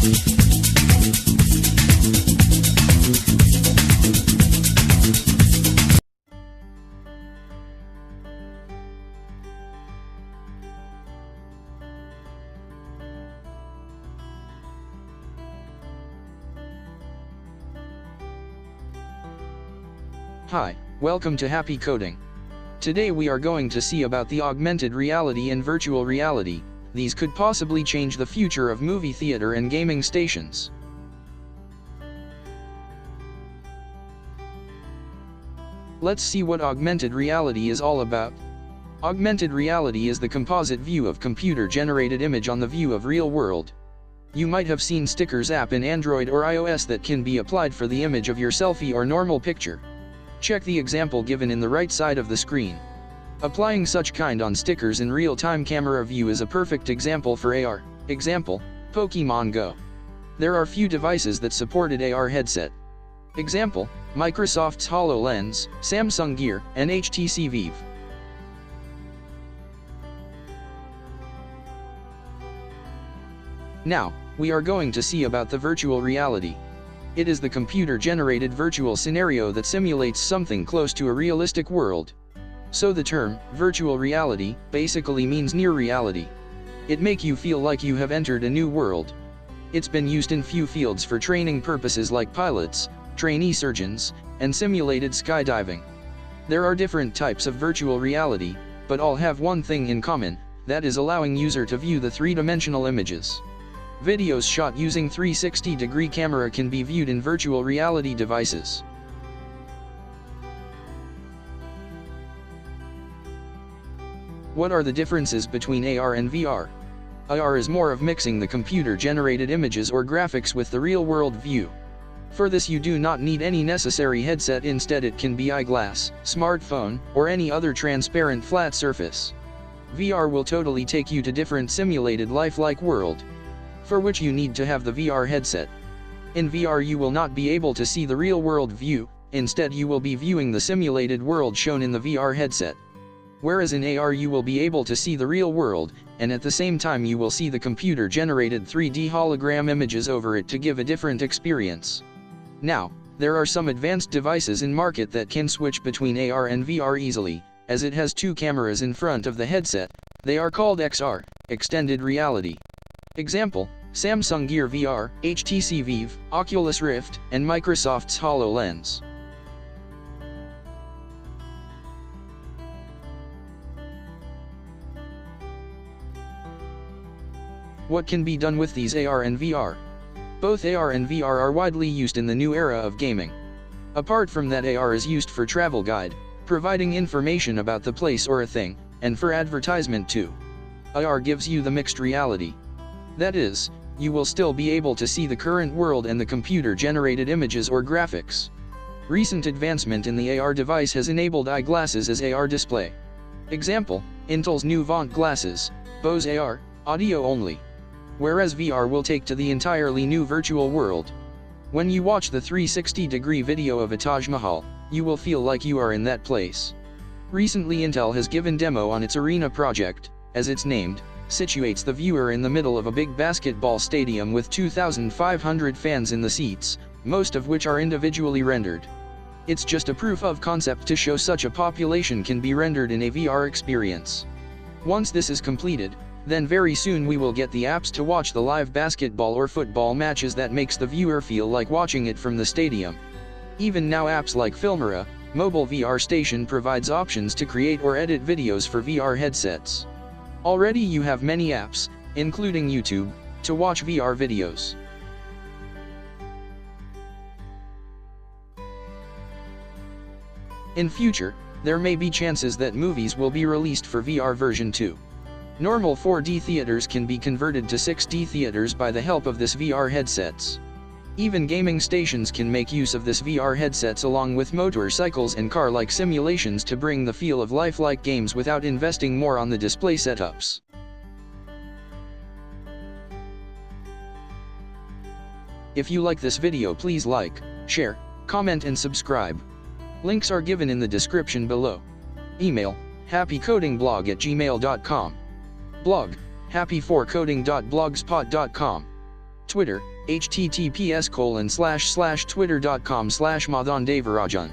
Hi, welcome to Happy Coding. Today we are going to see about the augmented reality and virtual reality. These could possibly change the future of movie theater and gaming stations. Let's see what augmented reality is all about. Augmented reality is the composite view of computer-generated image on the view of real world. You might have seen stickers app in Android or iOS that can be applied for the image of your selfie or normal picture. Check the example given in the right side of the screen. Applying such kind on stickers in real-time camera view is a perfect example for AR. Example, Pokemon Go. There are few devices that supported AR headset. Example, Microsoft's HoloLens, Samsung Gear, and HTC Vive. Now, we are going to see about the virtual reality. It is the computer-generated virtual scenario that simulates something close to a realistic world. So the term, virtual reality, basically means near reality. It makes you feel like you have entered a new world. It's been used in few fields for training purposes like pilots, trainee surgeons, and simulated skydiving. There are different types of virtual reality, but all have one thing in common, that is allowing user to view the three-dimensional images. Videos shot using 360-degree camera can be viewed in virtual reality devices. What are the differences between AR and VR? AR is more of mixing the computer-generated images or graphics with the real-world view. For this you do not need any necessary headset, instead it can be eyeglass, smartphone, or any other transparent flat surface. VR will totally take you to different simulated lifelike world, for which you need to have the VR headset. In VR you will not be able to see the real-world view, instead you will be viewing the simulated world shown in the VR headset. Whereas in AR you will be able to see the real world, and at the same time you will see the computer-generated 3D hologram images over it to give a different experience. Now, there are some advanced devices in market that can switch between AR and VR easily, as it has two cameras in front of the headset. They are called XR, Extended Reality. Example, Samsung Gear VR, HTC Vive, Oculus Rift, and Microsoft's HoloLens. What can be done with these AR and VR? Both AR and VR are widely used in the new era of gaming. Apart from that, AR is used for travel guide, providing information about the place or a thing, and for advertisement too. AR gives you the mixed reality. That is, you will still be able to see the current world and the computer-generated images or graphics. Recent advancement in the AR device has enabled eyeglasses as AR display. Example, Intel's new Vant glasses, Bose AR, audio only. Whereas VR will take to the entirely new virtual world. When you watch the 360-degree video of a Taj Mahal, you will feel like you are in that place. Recently Intel has given demo on its Arena project, as it's named, situates the viewer in the middle of a big basketball stadium with 2,500 fans in the seats, most of which are individually rendered. It's just a proof of concept to show such a population can be rendered in a VR experience. Once this is completed, then very soon we will get the apps to watch the live basketball or football matches that makes the viewer feel like watching it from the stadium. Even now apps like Filmora, mobile VR station provides options to create or edit videos for VR headsets. Already you have many apps, including YouTube, to watch VR videos. In future, there may be chances that movies will be released for VR version 2. Normal 4D theaters can be converted to 6D theaters by the help of this VR headsets. Even gaming stations can make use of this VR headsets along with motorcycles and car-like simulations to bring the feel of lifelike games without investing more on the display setups. If you like this video, please like, share, comment and subscribe. Links are given in the description below. Email, happycodingblog@gmail.com. Blog, happy4coding.blogspot.com. Twitter, https://twitter.com/madandevarajan.